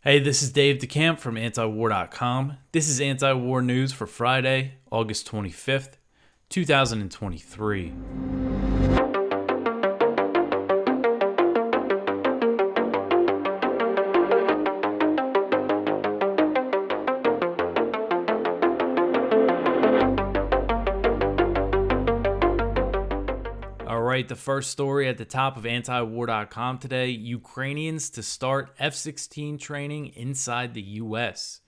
Hey, this is Dave DeCamp from antiwar.com. This is anti-war news for Friday, August 25th, 2023. All right, the first story at the top of antiwar.com today, Ukrainians to start F-16 training inside the U.S.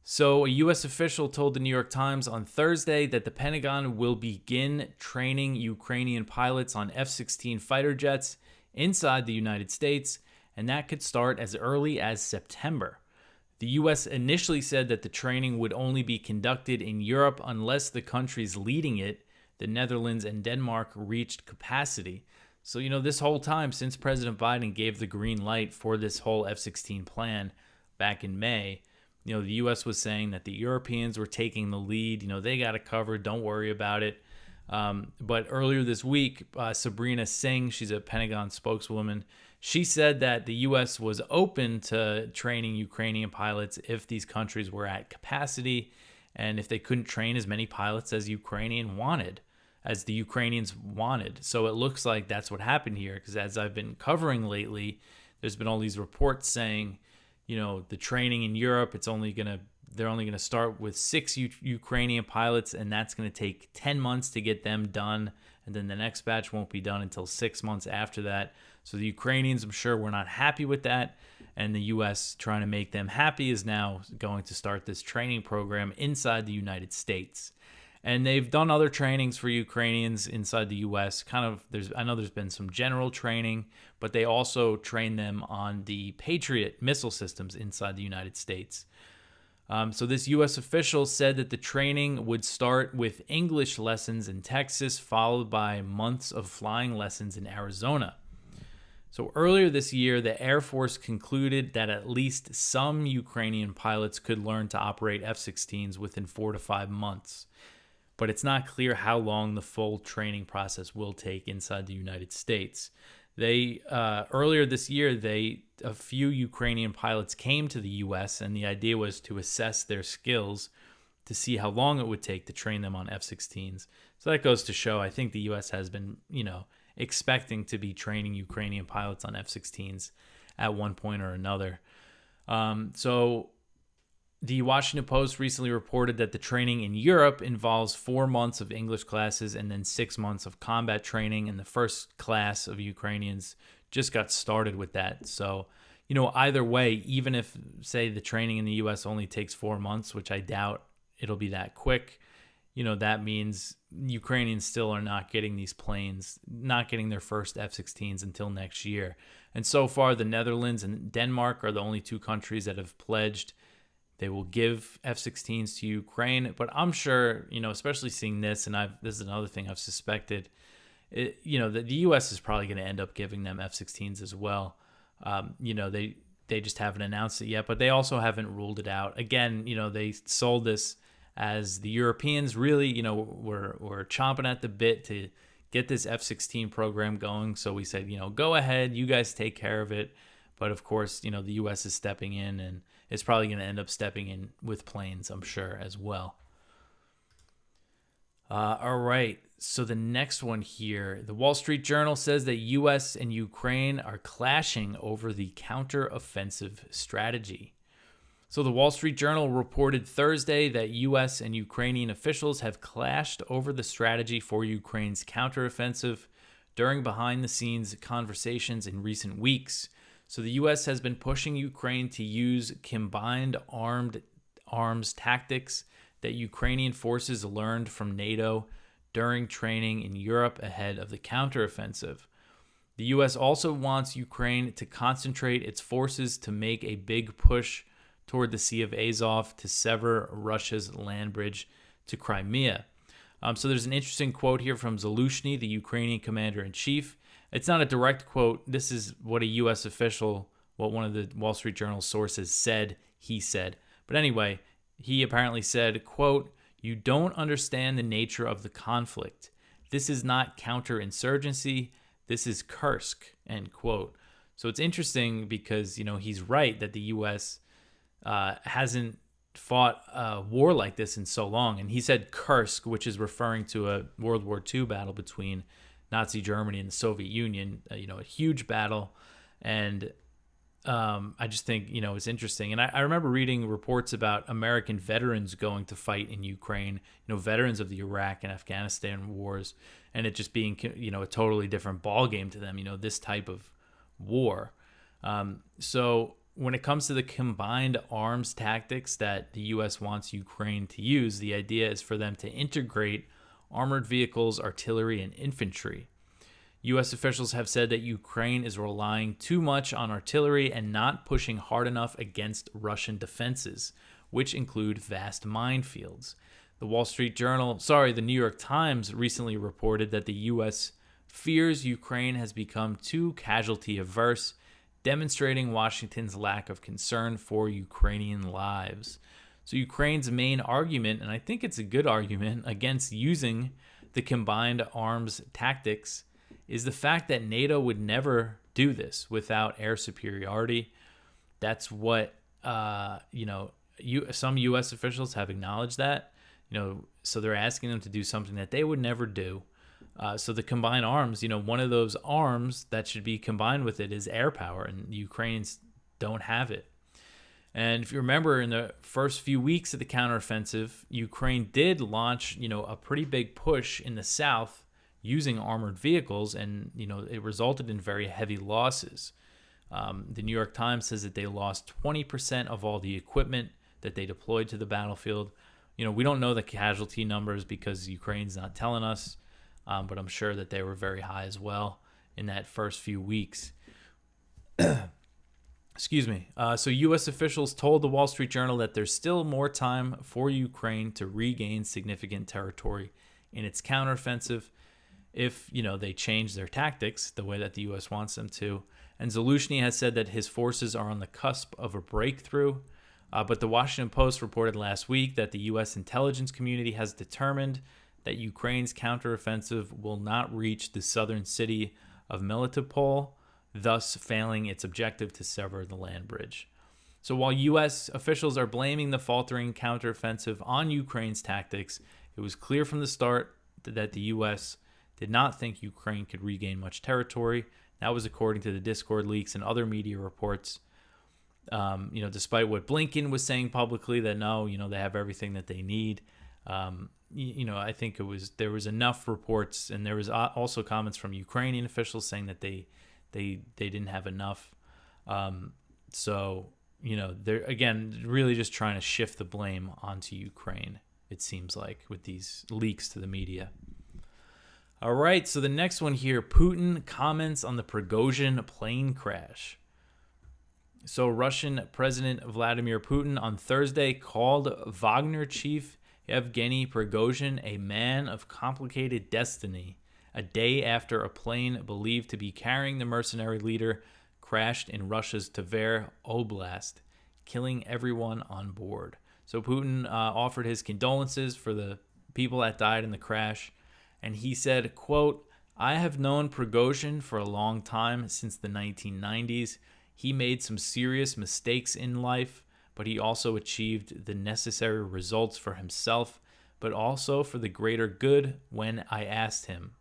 So a U.S. official told the New York Times on Thursday that the Pentagon will begin training Ukrainian pilots on F-16 fighter jets inside the United States, and that could start as early as September. The U.S. initially said that the training would only be conducted in Europe unless the countries leading it, the Netherlands and Denmark, reached capacity. So, this whole time since President Biden gave the green light for this whole F-16 plan back in May, the U.S. was saying that the Europeans were taking the lead. They got it covered. Don't worry about it. But earlier this week, Sabrina Singh, she's a Pentagon spokeswoman, she said that the U.S. was open to training Ukrainian pilots if these countries were at capacity and if they couldn't train as many pilots as the Ukrainians wanted. So it looks like that's what happened here, because as I've been covering lately, there's been all these reports saying, the training in Europe, they're only going to start with 6 Ukrainian pilots, and that's going to take 10 months to get them done. And then the next batch won't be done until 6 months after that. So the Ukrainians, I'm sure, were not happy with that. And the U.S., trying to make them happy, is now going to start this training program inside the United States. And they've done other trainings for Ukrainians inside the U.S. I know there's been some general training, but they also train them on the Patriot missile systems inside the United States. So this U.S. official said that the training would start with English lessons in Texas, followed by months of flying lessons in Arizona. So earlier this year, the Air Force concluded that at least some Ukrainian pilots could learn to operate F-16s within 4 to 5 months. But it's not clear how long the full training process will take inside the United States. Earlier this year, a few Ukrainian pilots came to the U.S., and the idea was to assess their skills to see how long it would take to train them on F-16s. So that goes to show, I think the U.S. has been, expecting to be training Ukrainian pilots on F-16s at one point or another. The Washington Post recently reported that the training in Europe involves 4 months of English classes and then 6 months of combat training, and the first class of Ukrainians just got started with that. So, either way, even if, say, the training in the U.S. only takes 4 months, which I doubt it'll be that quick, that means Ukrainians still are not getting these planes, not getting their first F-16s until next year. And so far, the Netherlands and Denmark are the only 2 countries that have pledged they will give F-16s to Ukraine. But I'm sure, especially seeing this, and this is another thing I've suspected, the U.S. is probably going to end up giving them F-16s as well. They just haven't announced it yet, but they also haven't ruled it out. Again, they sold this as the Europeans really, were chomping at the bit to get this F-16 program going. So we said, go ahead, you guys take care of it. But of course, the U.S. is stepping in, and it's probably going to end up stepping in with planes, I'm sure, as well. All right. So the next one here, the Wall Street Journal says that U.S. and Ukraine are clashing over the counteroffensive strategy. So the Wall Street Journal reported Thursday that U.S. and Ukrainian officials have clashed over the strategy for Ukraine's counteroffensive during behind-the-scenes conversations in recent weeks. So the U.S. has been pushing Ukraine to use combined arms tactics that Ukrainian forces learned from NATO during training in Europe ahead of the counteroffensive. The U.S. also wants Ukraine to concentrate its forces to make a big push toward the Sea of Azov to sever Russia's land bridge to Crimea. So there's an interesting quote here from Zaluzhny, the Ukrainian commander-in-chief. It's not a direct quote. This is what a U.S. official, what one of the Wall Street Journal sources said, he said. But anyway, he apparently said, quote, "You don't understand the nature of the conflict. This is not counterinsurgency. This is Kursk," end quote. So it's interesting because, he's right that the U.S. Hasn't fought a war like this in so long. And he said Kursk, which is referring to a World War II battle between Nazi Germany and the Soviet Union, a huge battle. And I just think, it's interesting. And I remember reading reports about American veterans going to fight in Ukraine, veterans of the Iraq and Afghanistan wars, and it just being, a totally different ball game to them, this type of war. So when it comes to the combined arms tactics that the U.S. wants Ukraine to use, the idea is for them to integrate armored vehicles, artillery, and infantry. U.S. officials have said that Ukraine is relying too much on artillery and not pushing hard enough against Russian defenses, which include vast minefields. The New York Times recently reported that the U.S. fears Ukraine has become too casualty averse, demonstrating Washington's lack of concern for Ukrainian lives. So Ukraine's main argument, and I think it's a good argument, against using the combined arms tactics is the fact that NATO would never do this without air superiority. That's what, some U.S. officials have acknowledged that, so they're asking them to do something that they would never do. So the combined arms, one of those arms that should be combined with it is air power, and the Ukrainians don't have it. And if you remember, in the first few weeks of the counteroffensive, Ukraine did launch, a pretty big push in the south using armored vehicles, and, it resulted in very heavy losses. The New York Times says that they lost 20% of all the equipment that they deployed to the battlefield. We don't know the casualty numbers because Ukraine's not telling us. But I'm sure that they were very high as well in that first few weeks. Excuse me. So U.S. officials told the Wall Street Journal that there's still more time for Ukraine to regain significant territory in its counteroffensive if, they change their tactics the way that the U.S. wants them to. And Zaluzhny has said that his forces are on the cusp of a breakthrough. But the Washington Post reported last week that the U.S. intelligence community has determined that Ukraine's counteroffensive will not reach the southern city of Melitopol, thus failing its objective to sever the land bridge. So while U.S. officials are blaming the faltering counteroffensive on Ukraine's tactics, it was clear from the start that the U.S. did not think Ukraine could regain much territory. That was according to the Discord leaks and other media reports. Despite what Blinken was saying publicly that no, they have everything that they need. I think there was enough reports, and there was also comments from Ukrainian officials saying that they didn't have enough. They're again really just trying to shift the blame onto Ukraine, it seems like, with these leaks to the media. All right, so the next one here, Putin comments on the Prigozhin plane crash. So Russian President Vladimir Putin on Thursday called Wagner chief Yevgeny Prigozhin a man of complicated destiny, a day after a plane believed to be carrying the mercenary leader crashed in Russia's Tver Oblast, killing everyone on board. So Putin offered his condolences for the people that died in the crash, and he said, quote, "I have known Prigozhin for a long time, since the 1990s. He made some serious mistakes in life, but he also achieved the necessary results for himself, but also for the greater good when I asked him.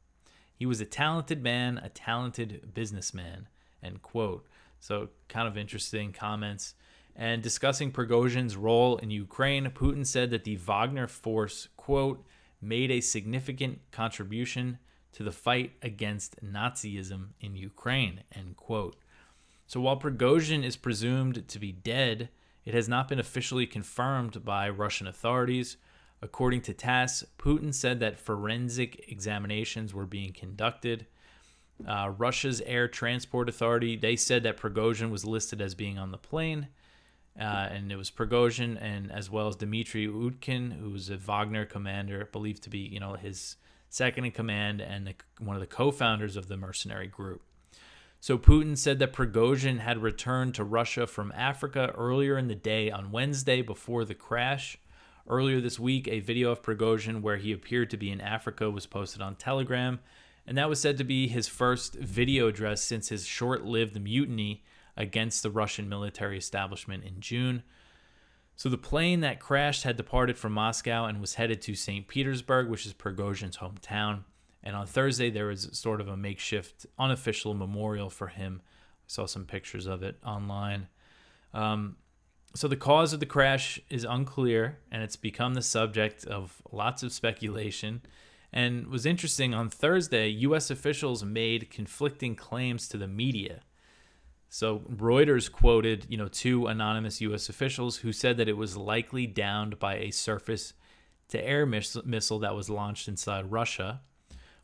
He was a talented man, a talented businessman," end quote. So kind of interesting comments. And discussing Prigozhin's role in Ukraine, Putin said that the Wagner force, quote, "made a significant contribution to the fight against Nazism in Ukraine," end quote. So while Prigozhin is presumed to be dead, it has not been officially confirmed by Russian authorities. According to TASS, Putin said that forensic examinations were being conducted. Russia's Air Transport Authority, they said that Prigozhin was listed as being on the plane. And it was Prigozhin and as well as Dmitry Utkin, who was a Wagner commander, believed to be, his second in command and one of the co-founders of the mercenary group. So Putin said that Prigozhin had returned to Russia from Africa earlier in the day on Wednesday before the crash. Earlier this week, a video of Prigozhin where he appeared to be in Africa was posted on Telegram, And that was said to be his first video address since his short-lived mutiny against the Russian military establishment in June. So the plane that crashed had departed from Moscow and was headed to St. Petersburg, which is Prigozhin's hometown. And on Thursday, there was sort of a makeshift, unofficial memorial for him. I saw some pictures of it online. So the cause of the crash is unclear, and it's become the subject of lots of speculation. And it was interesting, on Thursday, U.S. officials made conflicting claims to the media. So Reuters quoted, two anonymous U.S. officials who said that it was likely downed by a surface-to-air missile that was launched inside Russia,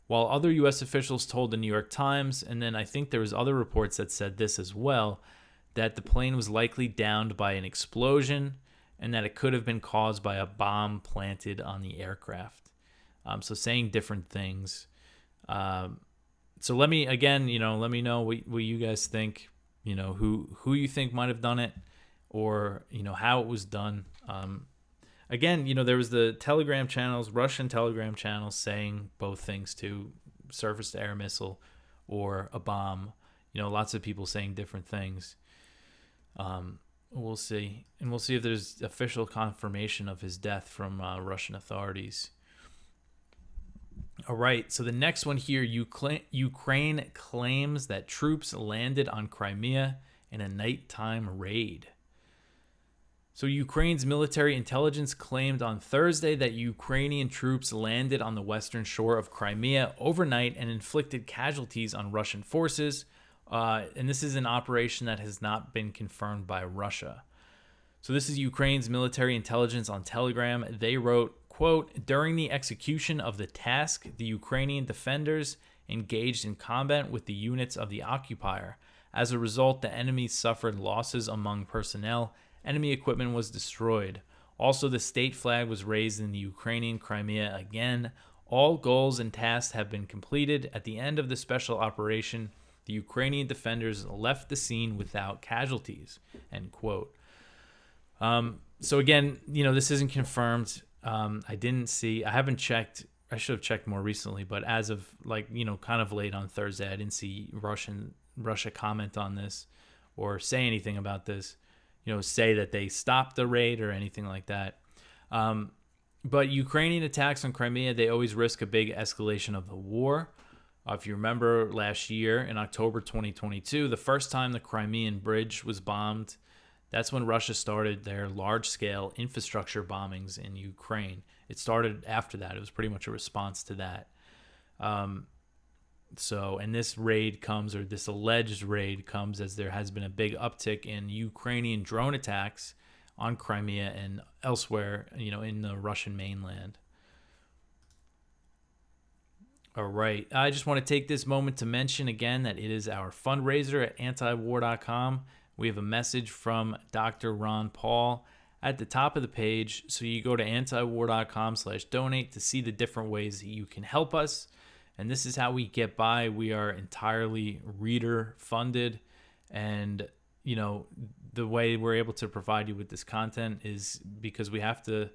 while other U.S. officials told the New York Times, and then I think there was other reports that said this as well, that the plane was likely downed by an explosion and that it could have been caused by a bomb planted on the aircraft. So saying different things. So let me know what you guys think. Who you think might have done it, or how it was done. Again, there was the Telegram channels, Russian Telegram channels, saying both things too: surface-to-air missile or a bomb. Lots of people saying different things. We'll see, and we'll see if there's official confirmation of his death from Russian authorities. All right, so the next one here, Ukraine claims that troops landed on Crimea in a nighttime raid. So Ukraine's military intelligence claimed on Thursday that Ukrainian troops landed on the western shore of Crimea overnight and inflicted casualties on Russian forces. And this is an operation that has not been confirmed by Russia. So this is Ukraine's military intelligence on Telegram. They wrote, quote, during the execution of the task, the Ukrainian defenders engaged in combat with the units of the occupier. As a result, the enemy suffered losses among personnel. Enemy equipment was destroyed. Also, the state flag was raised in the Ukrainian Crimea again. All goals and tasks have been completed. At the end of the special operation, the Ukrainian defenders left the scene without casualties, end quote. So again, this isn't confirmed. I haven't checked. I should have checked more recently, but as of kind of late on Thursday, I didn't see Russia comment on this or say anything about this, say that they stopped the raid or anything like that. But Ukrainian attacks on Crimea, they always risk a big escalation of the war. If you remember last year in October 2022, the first time the Crimean bridge was bombed, that's when Russia started their large-scale infrastructure bombings in Ukraine. It started after that. It was pretty much a response to that. And this raid comes, or this alleged raid comes, as there has been a big uptick in Ukrainian drone attacks on Crimea and elsewhere, in the Russian mainland. All right. I just want to take this moment to mention again that it is our fundraiser at antiwar.com. We have a message from Dr. Ron Paul at the top of the page. So you go to antiwar.com/donate to see the different ways that you can help us. And this is how we get by. We are entirely reader funded. And, the way we're able to provide you with this content is because we have to,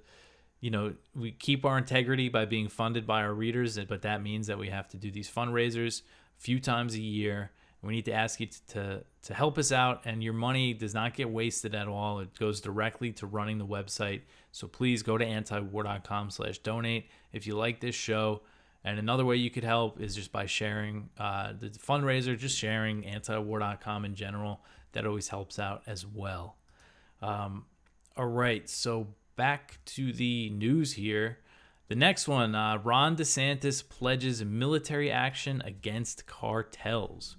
we keep our integrity by being funded by our readers. But that means that we have to do these fundraisers a few times a year. We need to ask you to help us out, and your money does not get wasted at all. It goes directly to running the website. So please go to antiwar.com/donate if you like this show. And another way you could help is just by sharing the fundraiser, just sharing antiwar.com in general. That always helps out as well. All right, so back to the news here. The next one, Ron DeSantis pledges military action against cartels.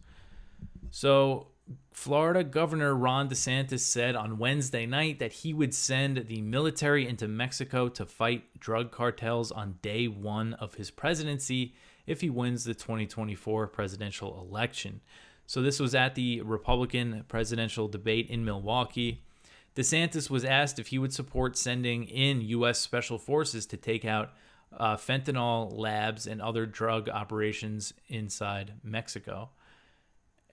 So Florida Governor Ron DeSantis said on Wednesday night that he would send the military into Mexico to fight drug cartels on day one of his presidency if he wins the 2024 presidential election. So this was at the Republican presidential debate in Milwaukee. DeSantis was asked if he would support sending in U.S. Special Forces to take out fentanyl labs and other drug operations inside Mexico.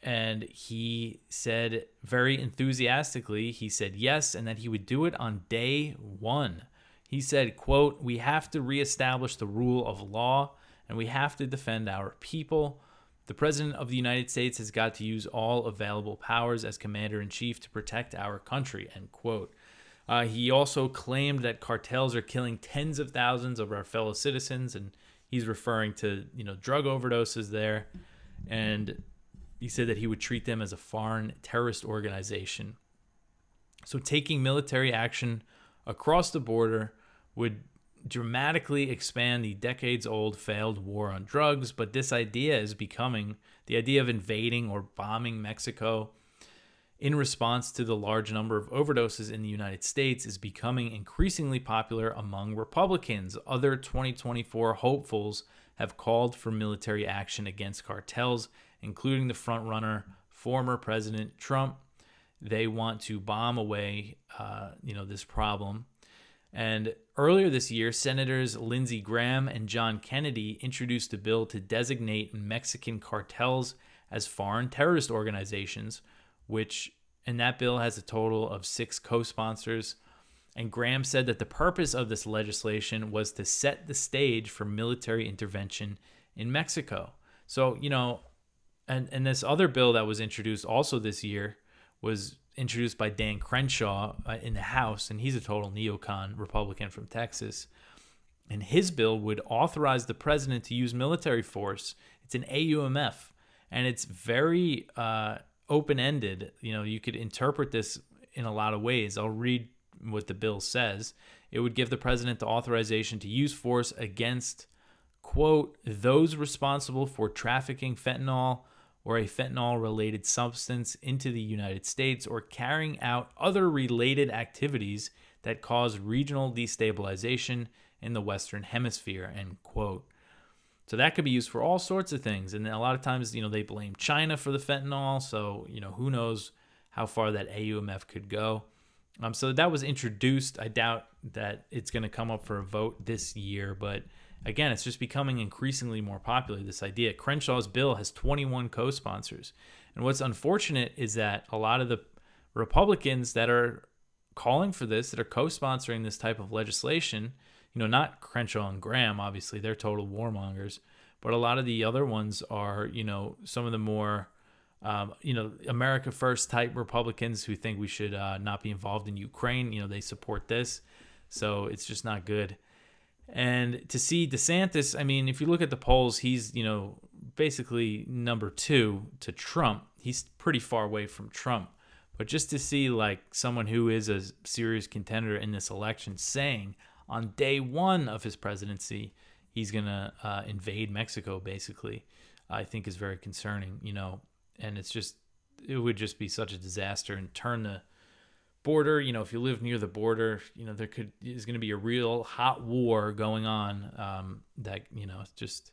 And he said very enthusiastically, he said yes, and that he would do it on day one. He said, quote, "We have to reestablish the rule of law, and we have to defend our people. The President of the United States has got to use all available powers as Commander-in-Chief to protect our country, end quote. He also claimed that cartels are killing tens of thousands of our fellow citizens, and he's referring to, drug overdoses there. And he said that he would treat them as a foreign terrorist organization. So taking military action across the border would dramatically expand the decades-old failed war on drugs, but this idea is becoming the idea of invading or bombing Mexico in response to the large number of overdoses in the United States is becoming increasingly popular among Republicans. Other 2024 hopefuls have called for military action against cartels, including the frontrunner, former President Trump. They want to bomb away, this problem. And earlier this year, Senators Lindsey Graham and John Kennedy introduced a bill to designate Mexican cartels as foreign terrorist organizations, and that bill has a total of 6 co-sponsors. And Graham said that the purpose of this legislation was to set the stage for military intervention in Mexico. So, and this other bill that was introduced also this year was introduced by Dan Crenshaw in the House, and he's a total neocon Republican from Texas. And his bill would authorize the president to use military force. It's an AUMF, and it's very open-ended. You could interpret this in a lot of ways. I'll read what the bill says. It would give the president the authorization to use force against, quote, those responsible for trafficking fentanyl or a fentanyl-related substance into the United States or carrying out other related activities that cause regional destabilization in the Western Hemisphere, end quote. So that could be used for all sorts of things. And a lot of times, they blame China for the fentanyl. So, who knows how far that AUMF could go. So that was introduced. I doubt that it's going to come up for a vote this year. But again, it's just becoming increasingly more popular, this idea. Crenshaw's bill has 21 co-sponsors. And what's unfortunate is that a lot of the Republicans that are calling for this, that are co-sponsoring this type of legislation, not Crenshaw and Graham, obviously, they're total warmongers, but a lot of the other ones are, some of the more, America First type Republicans who think we should not be involved in Ukraine. They support this. So it's just not good. And to see DeSantis, if you look at the polls, he's, basically number 2 to Trump. He's pretty far away from Trump. But just to see someone who is a serious contender in this election saying on day 1 of his presidency, he's going to invade Mexico, basically, I think is very concerning, and it would just be such a disaster and turn the border, if you live near the border, there's going to be a real hot war going on that, just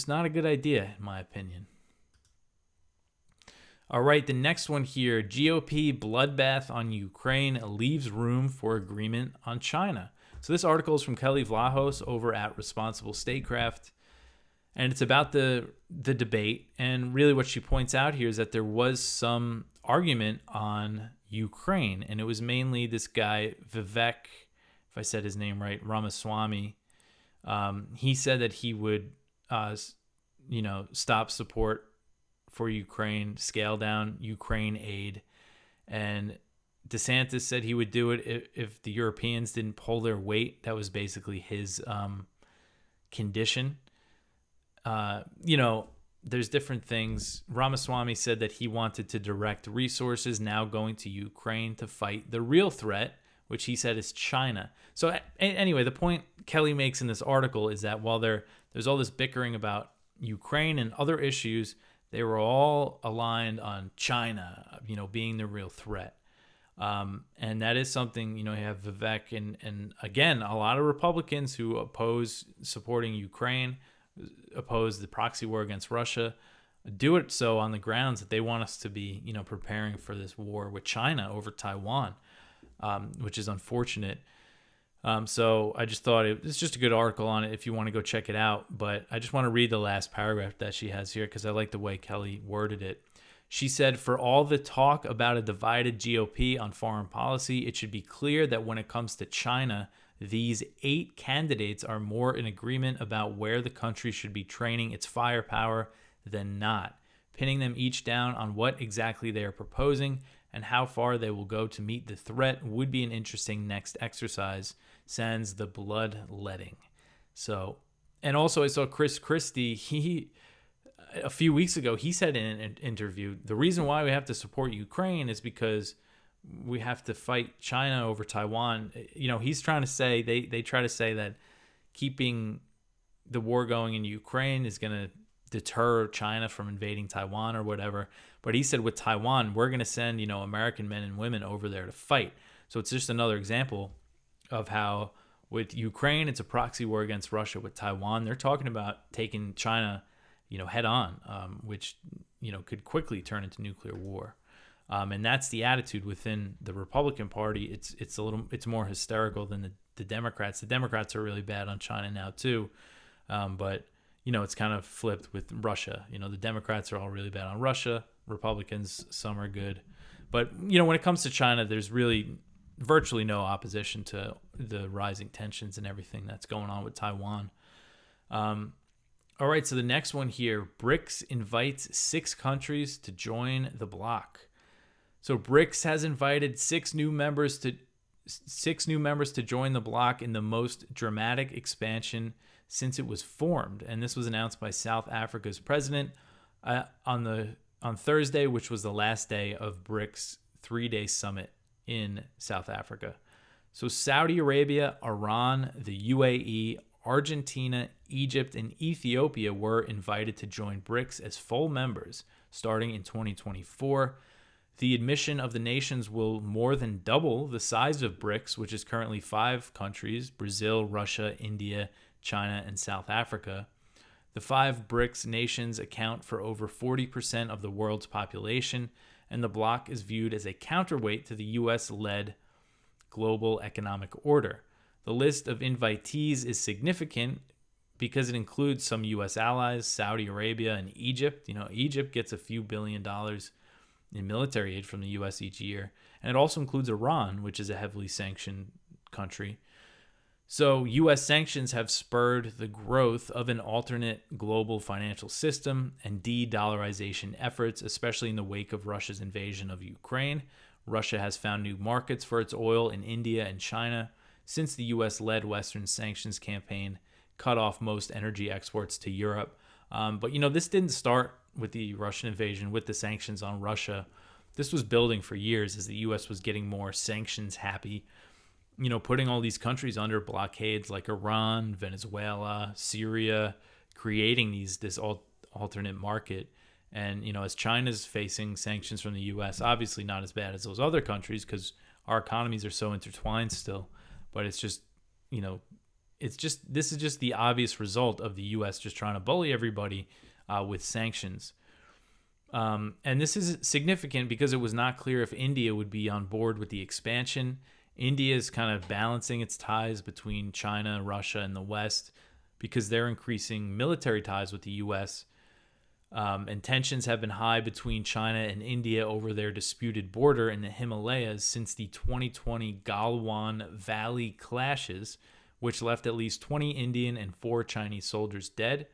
not a good idea, in my opinion. All right, the next one here, GOP bloodbath on Ukraine leaves room for agreement on China. So this article is from Kelly Vlahos over at Responsible Statecraft, and it's about the debate. And really what she points out here is that there was some argument on Ukraine, and it was mainly this guy, Vivek, if I said his name right, Ramaswamy. He said that he would, stop support for Ukraine, scale down Ukraine aid. And DeSantis said he would do it if the Europeans didn't pull their weight. That was basically his condition. There's different things. Ramaswamy said that he wanted to direct resources now going to Ukraine to fight the real threat, which he said is China. So anyway, the point Kelly makes in this article is that while there's all this bickering about Ukraine and other issues, they were all aligned on China, being the real threat. And that is something, you have Vivek and again, a lot of Republicans who oppose supporting Ukraine, oppose the proxy war against Russia, do it so on the grounds that they want us to be, preparing for this war with China over Taiwan, which is unfortunate. So I just thought it's just a good article on it if you want to go check it out. But I just want to read the last paragraph that she has here because I like the way Kelly worded it. She said, for all the talk about a divided GOP on foreign policy, it should be clear that when it comes to China, These 8 candidates are more in agreement about where the country should be training its firepower than not. Pinning them each down on what exactly they are proposing and how far they will go to meet the threat would be an interesting next exercise, sans the bloodletting. So, and also I saw Chris Christie, a few weeks ago, he said in an interview, the reason why we have to support Ukraine is because we have to fight China over Taiwan. He's trying to say, they try to say that keeping the war going in Ukraine is going to deter China from invading Taiwan or whatever. But he said with Taiwan, we're going to send, American men and women over there to fight. So it's just another example of how with Ukraine, it's a proxy war against Russia. With Taiwan, they're talking about taking China, head on, which, could quickly turn into nuclear war. And that's the attitude within the Republican Party. It's more hysterical than the Democrats. The Democrats are really bad on China now too. But it's kind of flipped with Russia. The Democrats are all really bad on Russia. Republicans, some are good. But, when it comes to China, there's really virtually no opposition to the rising tensions and everything that's going on with Taiwan. All right, so the next one here, BRICS invites 6 countries to join the Bloc. So BRICS has invited 6 new members to join the Bloc in the most dramatic expansion since it was formed. And this was announced by South Africa's president on Thursday, which was the last day of BRICS 3-day summit in South Africa. So Saudi Arabia, Iran, the UAE, Argentina, Egypt, and Ethiopia were invited to join BRICS as full members starting in 2024. The admission of the nations will more than double the size of BRICS, which is currently 5 countries: Brazil, Russia, India, China, and South Africa. The 5 BRICS nations account for over 40% of the world's population, and the bloc is viewed as a counterweight to the U.S.-led global economic order. The list of invitees is significant because it includes some U.S. allies, Saudi Arabia, and Egypt. Egypt gets a few $1 billion in military aid from the U.S. each year. And it also includes Iran, which is a heavily sanctioned country. So U.S. sanctions have spurred the growth of an alternate global financial system and de-dollarization efforts, especially in the wake of Russia's invasion of Ukraine. Russia has found new markets for its oil in India and China since the U.S.-led Western sanctions campaign cut off most energy exports to Europe. But this didn't start with the Russian invasion, with the sanctions on Russia. This was building for years as the U.S. was getting more sanctions happy, putting all these countries under blockades like Iran, Venezuela, Syria, creating this alternate market. And, as China's facing sanctions from the U.S., obviously not as bad as those other countries because our economies are so intertwined still. But it's just, this is just the obvious result of the U.S. just trying to bully everybody with sanctions. And this is significant because it was not clear if India would be on board with the expansion. India is kind of balancing its ties between China, Russia, and the West because they're increasing military ties with the U.S. And tensions have been high between China and India over their disputed border in the Himalayas since the 2020 Galwan Valley clashes, which left at least 20 Indian and 4 Chinese soldiers dead.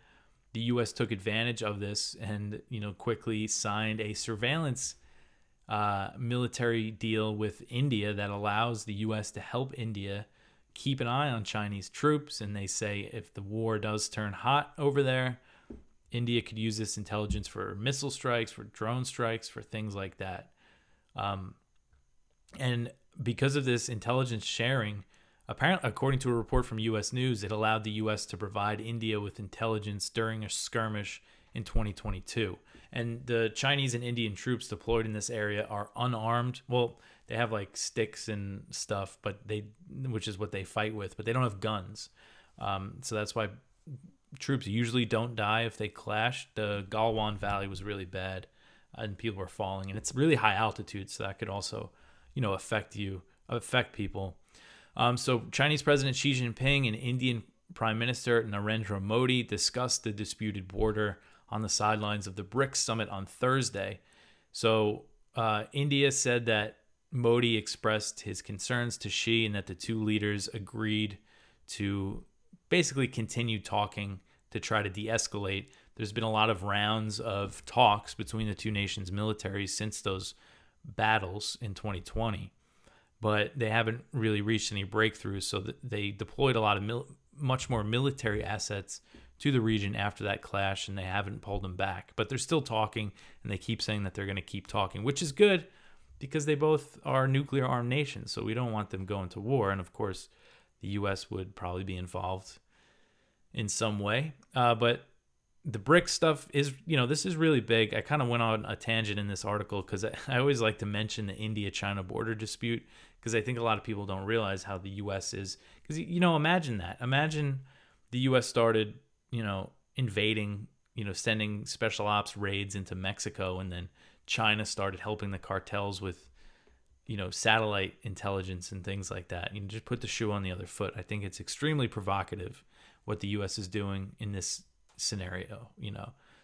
The U.S. took advantage of this and, quickly signed a surveillance military deal with India that allows the U.S. to help India keep an eye on Chinese troops. And they say if the war does turn hot over there, India could use this intelligence for missile strikes, for drone strikes, for things like that. And because of this intelligence sharing, apparently, according to a report from U.S. News, it allowed the U.S. to provide India with intelligence during a skirmish in 2022. And the Chinese and Indian troops deployed in this area are unarmed. Well, they have like sticks and stuff, which is what they fight with, but they don't have guns. So that's why troops usually don't die if they clash. The Galwan Valley was really bad, and people were falling, and it's really high altitude, so that could also, affect people. So Chinese President Xi Jinping and Indian Prime Minister Narendra Modi discussed the disputed border on the sidelines of the BRICS summit on Thursday. So India said that Modi expressed his concerns to Xi, and that the two leaders agreed to basically continue talking to try to de-escalate. There's been a lot of rounds of talks between the two nations' militaries since those battles in 2020, but they haven't really reached any breakthroughs. So they deployed a lot of much more military assets to the region after that clash, and they haven't pulled them back. But they're still talking, and they keep saying that they're going to keep talking, which is good because they both are nuclear-armed nations, so we don't want them going to war. And, of course, the U.S. would probably be involved in some way. But the BRICS stuff is, this is really big. I kind of went on a tangent in this article because I always like to mention the India-China border dispute because I think a lot of people don't realize how the U.S. is. Because, imagine that. Imagine the U.S. started, invading, sending special ops raids into Mexico, and then China started helping the cartels with, satellite intelligence and things like that. Just put the shoe on the other foot. I think it's extremely provocative what the U.S. is doing in this scenario.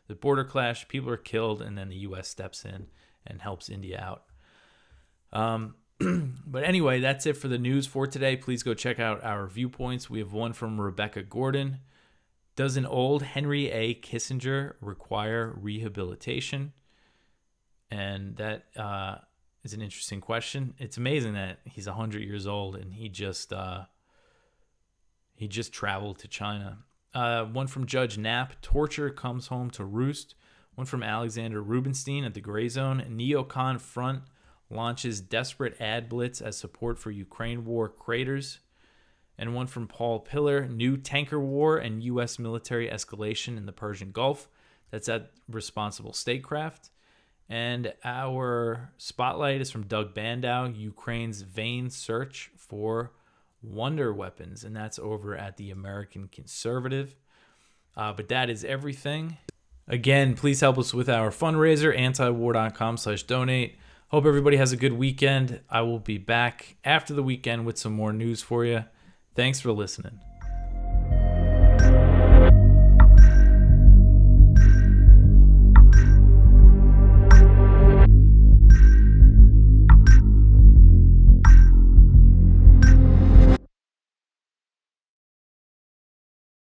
The border clash, people are killed, and then the U.S. steps in and helps India out. But anyway, that's it for the news for today. Please go check out our Viewpoints. We have one from Rebecca Gordon. Does an old Henry A. Kissinger require rehabilitation? And that is an interesting question. It's amazing that he's 100 years old and he just traveled to China. One from Judge Knapp. Torture comes home to roost. One from Alexander Rubinstein at the Gray Zone. Neocon Front launches desperate ad blitz as support for Ukraine war craters. And one from Paul Pillar. New tanker war and U.S. military escalation in the Persian Gulf. That's at Responsible Statecraft. And our spotlight is from Doug Bandow. Ukraine's vain search for wonder weapons, and that's over at the American Conservative. But that is everything. Again, please help us with our fundraiser, antiwar.com/donate. Hope everybody has a good weekend. I will be back after the weekend with some more news for you. Thanks for listening.